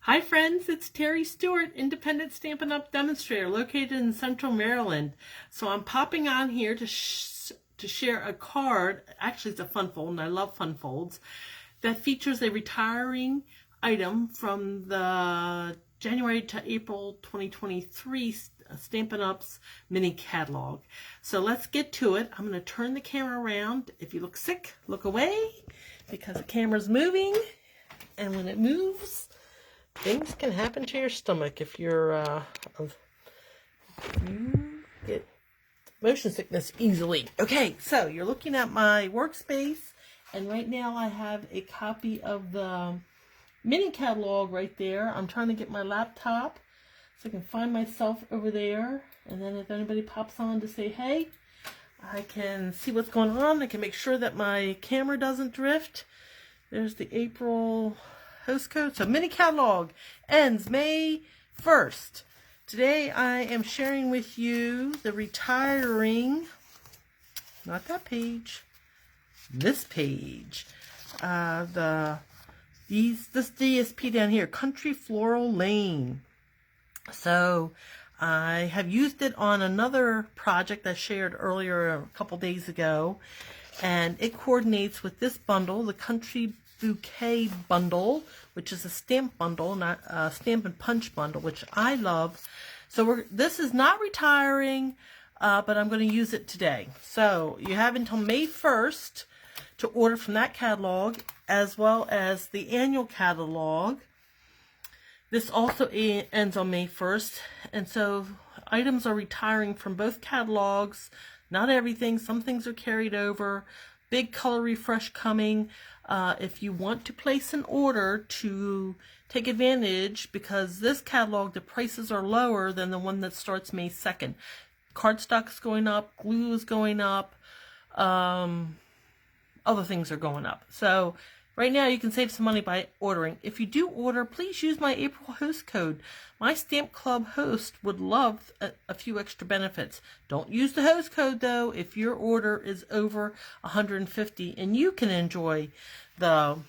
Hi friends, it's Terry Stewart, independent Stampin' Up! Demonstrator located in Central Maryland. So I'm popping on here to share a card. Actually, it's a fun fold, and I love fun folds, that features a retiring item from the January to April 2023 Stampin' Up's mini catalog. So let's get to it. I'm going to turn the camera around. If you look sick, look away, because the camera's moving, and when it moves, things can happen to your stomach if you get motion sickness easily. Okay, so you're looking at my workspace, and right now I have a copy of the mini catalog right there. I'm trying to get my laptop so I can find myself over there, and then if anybody pops on to say hey, I can see what's going on. I can make sure that my camera doesn't drift. There's the April host code. So mini catalog ends May 1st. Today I am sharing with you the retiring, not that page, this page, this DSP down here, Country Floral Lane. So I have used it on another project I shared earlier a couple days ago, and it coordinates with this bundle, the Country Bouquet bundle, which is a stamp bundle, not a stamp and punch bundle, which I love. So this is not retiring, but I'm going to use it today. So you have until May 1st to order from that catalog, as well as the annual catalog. This also ends on May 1st, and so items are retiring from both catalogs. Not everything, some things are carried over. Big color refresh coming. If you want to place an order to take advantage, because this catalog, the prices are lower than the one that starts May 2nd. Cardstock is going up, glue is going up, other things are going up. So right now you can save some money by ordering. If you do order, please use my April host code. My Stamp Club host would love a few extra benefits. Don't use the host code though if your order is over $150, and you can enjoy the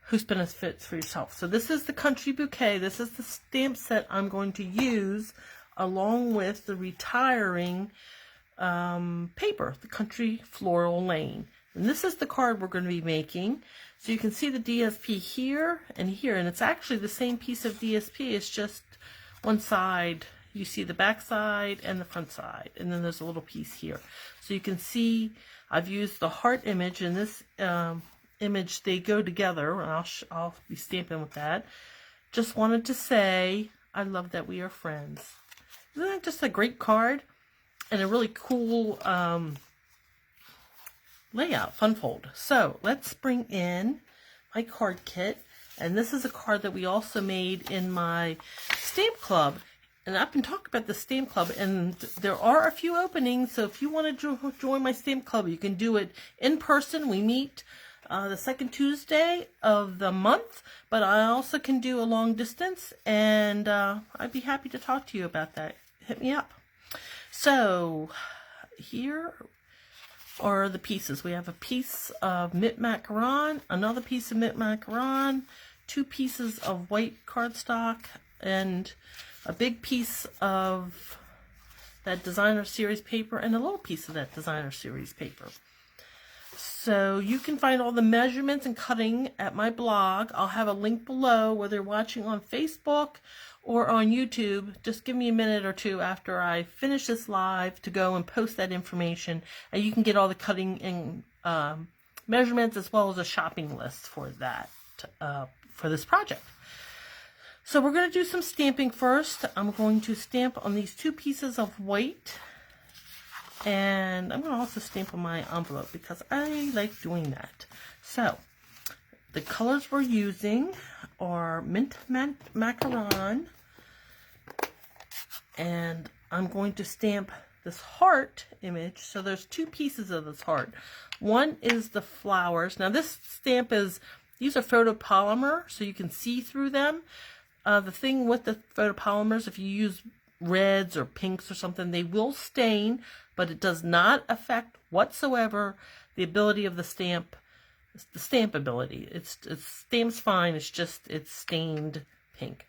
host benefits for yourself. So this is the Country Bouquet. This is the stamp set I'm going to use along with the retiring paper, the Country Floral Lane. And this is the card we're going to be making. So you can see the DSP here and here, and it's actually the same piece of DSP. It's just one side. You see the back side and the front side, and then there's a little piece here. So you can see I've used the heart image, and this image, they go together, and I'll be stamping with that. Just wanted to say I love that we are friends. Isn't that just a great card? And a really cool layout, fun fold. So let's bring in my card kit, and this is a card that we also made in my stamp club. And I've been talking about the stamp club, and there are a few openings, so if you want to join my stamp club, you can do it in person. We meet the second Tuesday of the month, but I also can do a long distance, and I'd be happy to talk to you about that. Hit me up. So here are the pieces. We have a piece of mint macaron, another piece of mint macaron, 2 pieces of white cardstock, and a big piece of that designer series paper, and a little piece of that designer series paper. So you can find all the measurements and cutting at my blog. I'll have a link below, whether you're watching on Facebook or on YouTube. Just give me a minute or two after I finish this live to go and post that information, and you can get all the cutting and measurements, as well as a shopping list for that, for this project. So we're going to do some stamping first. I'm going to stamp on these 2 pieces of white, and I'm going to also stamp on my envelope because I like doing that. So the colors we're using are mint macaron, and I'm going to stamp this heart image. So there's 2 pieces of this heart. One is the flowers. Now this stamp these are photopolymer, so you can see through them. The thing with the photopolymers, if you use reds or pinks or something, they will stain, but it does not affect whatsoever the ability of the stamp the stampability. It stamps fine, it's stained pink.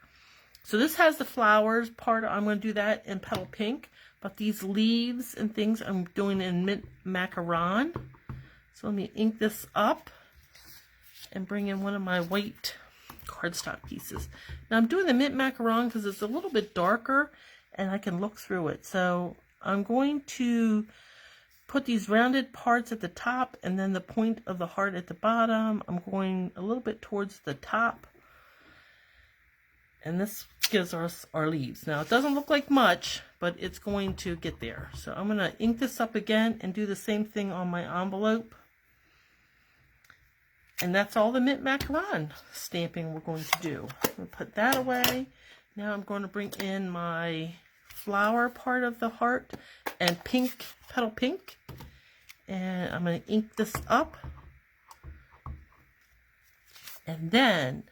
So this has the flowers part. I'm going to do that in petal pink, but these leaves and things I'm doing in mint macaron. So let me ink this up and bring in one of my white cardstock pieces. Now I'm doing the mint macaron because it's a little bit darker and I can look through it. So I'm going to put these rounded parts at the top and then the point of the heart at the bottom. I'm going a little bit towards the top. And this gives us our leaves. Now it doesn't look like much, but it's going to get there. So I'm going to ink this up again and do the same thing on my envelope. And that's all the mint macaron stamping we're going to do. I'm going to put that away. Now I'm going to bring in my flower part of the heart and pink, petal pink. And I'm going to ink this up. And then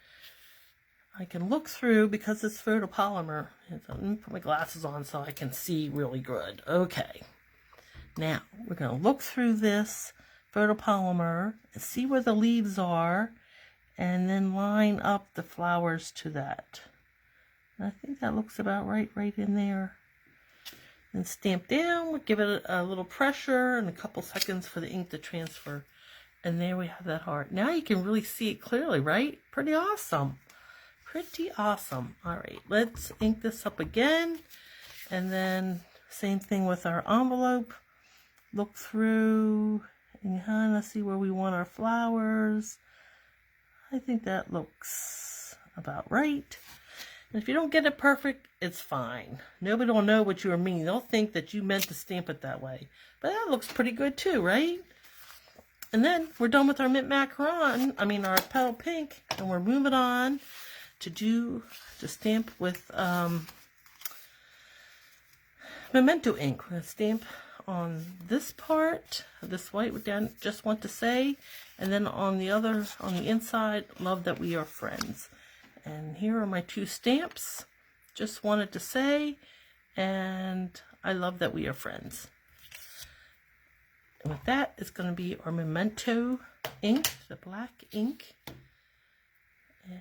I can look through, because it's photopolymer. Let me put my glasses on so I can see really good. Okay. Now, we're going to look through this photopolymer and see where the leaves are, and then line up the flowers to that. I think that looks about right in there. And stamp down, we'll give it a little pressure and a couple seconds for the ink to transfer. And there we have that heart. Now you can really see it clearly, right? Pretty awesome. Pretty awesome. All right, let's ink this up again. And then same thing with our envelope. Look through and kind of see where we want our flowers. I think that looks about right. And if you don't get it perfect, it's fine. Nobody will know what you mean. They'll think that you meant to stamp it that way. But that looks pretty good too, right? And then we're done with our mint macaron, our petal pink, and we're moving on to stamp with memento ink. We're going to stamp on this part, this white, we just want to say, and then on the inside, love that we are friends. And here are my two stamps, just wanted to say, and I love that we are friends. And with that, it's going to be our memento ink, the black ink.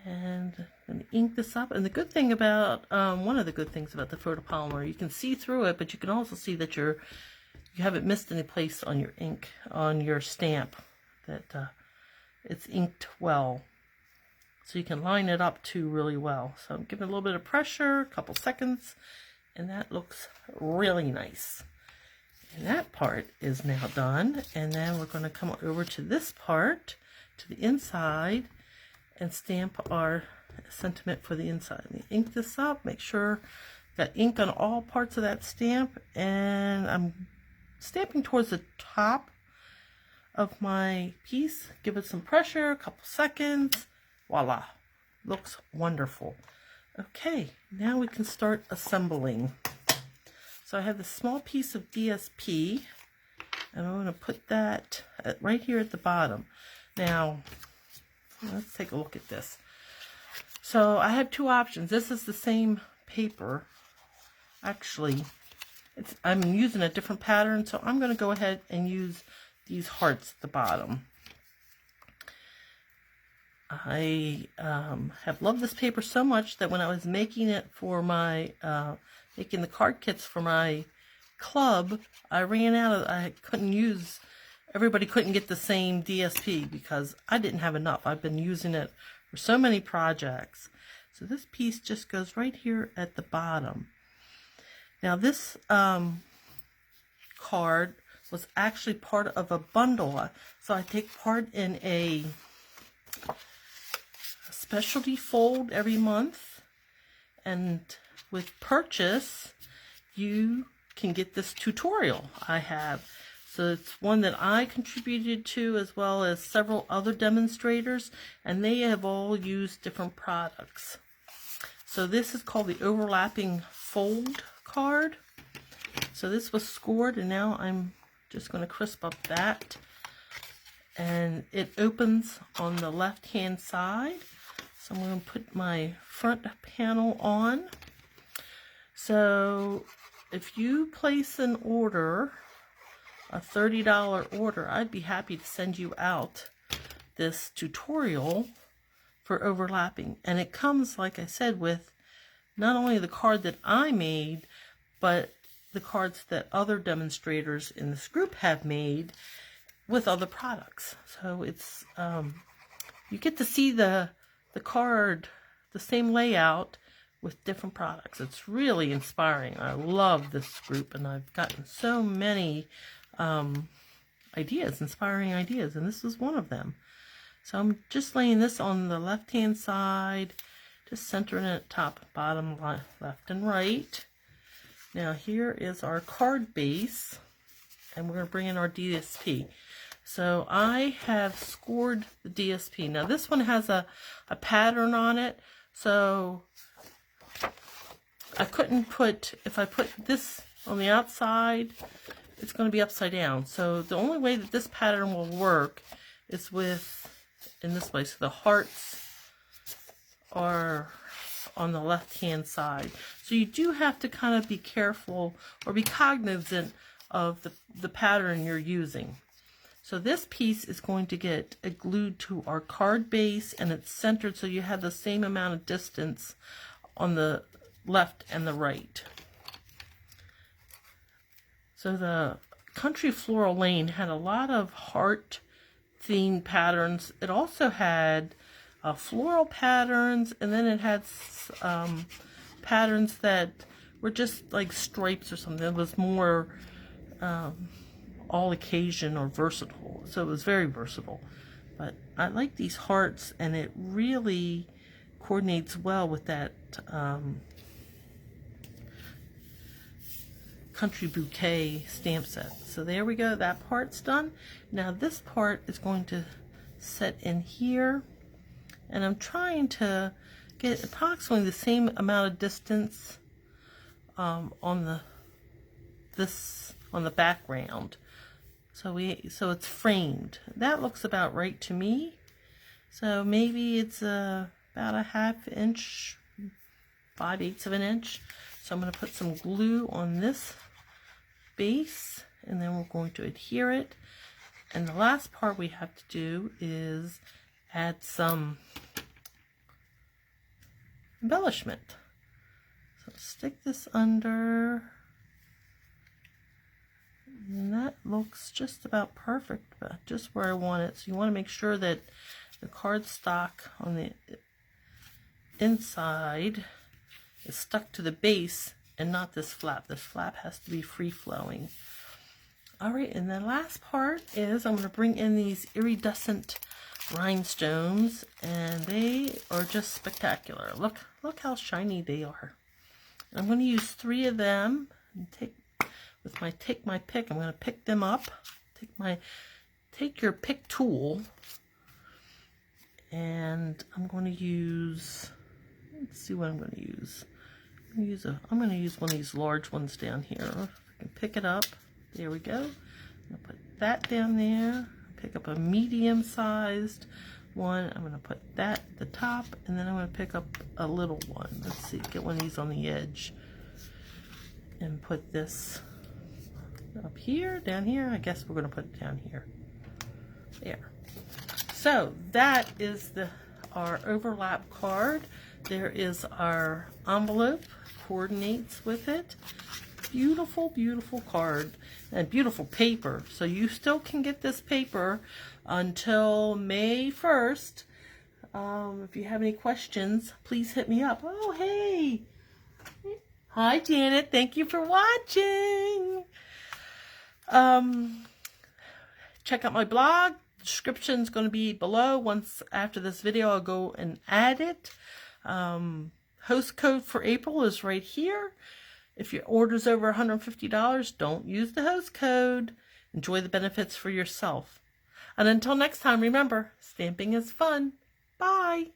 And I'm going to ink this up. And the good thing about, one of the good things about the photopolymer, you can see through it, but you can also see that you haven't missed any place on your ink, on your stamp, that it's inked well. So you can line it up too really well. So I'm giving it a little bit of pressure, a couple seconds, and that looks really nice. And that part is now done. And then we're going to come over to this part, to the inside, and stamp our sentiment for the inside. Let me ink this up, make sure got ink on all parts of that stamp, and I'm stamping towards the top of my piece. Give it some pressure, a couple seconds. Voila, looks wonderful. Okay, now we can start assembling. So I have this small piece of DSP, and I'm going to put that right here at the bottom. Now, let's take a look at this. So I have two options. This is the same paper. Actually, I'm using a different pattern, so I'm going to go ahead and use these hearts at the bottom. I have loved this paper so much that when I was making it for my, making the card kits for my club, I ran out of, everybody couldn't get the same DSP because I didn't have enough. I've been using it for so many projects. So this piece just goes right here at the bottom. Now this card was actually part of a bundle. So I take part in a specialty fold every month, and with purchase you can get this tutorial I have. So it's one that I contributed to, as well as several other demonstrators, and they have all used different products. So this is called the overlapping fold card. So this was scored, and now I'm just going to crisp up that, and it opens on the left hand side. So I'm going to put my front panel on. So if you place an order, a $30 order, I'd be happy to send you out this tutorial for overlapping. And it comes, like I said, with not only the card that I made, but the cards that other demonstrators in this group have made with other products. So it's you get to see the card, the same layout with different products. It's really inspiring. I love this group, and I've gotten so many ideas, inspiring ideas, and this is one of them. So I'm just laying this on the left-hand side, just centering it top, bottom, left, and right. Now here is our card base, and we're going to bring in our DSP. So I have scored the DSP. Now this one has a pattern on it, so I couldn't put, if I put this on the outside, it's going to be upside down. So the only way that this pattern will work is with, in this place, the hearts are on the left hand side. So you do have to kind of be careful or be cognizant of the pattern you're using. So this piece is going to get glued to our card base, and it's centered so you have the same amount of distance on the left and the right. So the Country Floral Lane had a lot of heart themed patterns. It also had floral patterns, and then it had patterns that were just like stripes or something. It was more all occasion or versatile. So it was very versatile. But I like these hearts, and it really coordinates well with that Country Bouquet stamp set. So there we go, that part's done. Now this part is going to set in here, and I'm trying to get approximately the same amount of distance on the background. So it's framed. That looks about right to me. So maybe it's about a ½ inch, 5/8 of an inch. So I'm going to put some glue on this base, and then we're going to adhere it. And the last part we have to do is add some embellishment. So stick this under, and that looks just about perfect, but just where I want it. So you want to make sure that the cardstock on the inside is stuck to the base and not this flap. This flap has to be free-flowing. Alright, and the last part is I'm going to bring in these iridescent rhinestones, and they are just spectacular. Look how shiny they are. I'm going to use 3 of them and take my pick. I'm going to pick them up. Take your pick tool, and I'm going to use, let's see what I'm going to use. I'm going to use one of these large ones down here. I can pick it up. There we go. I'm going to put that down there. Pick up a medium-sized one. I'm going to put that at the top, and then I'm going to pick up a little one. Let's see, get one of these on the edge, and put this up here, down here. I guess we're going to put it down here. There. So that is our overlap card. There is our envelope, coordinates with it. Beautiful, beautiful card, and beautiful paper. So you still can get this paper until May 1st. If you have any questions, please hit me up. Oh, hey! Hi, Janet. Thank you for watching. Check out my blog. The description is going to be below. Once after this video, I'll go and add it. Host code for April is right here. If your order's over $150, don't use the host code. Enjoy the benefits for yourself. And until next time, remember, stamping is fun. Bye.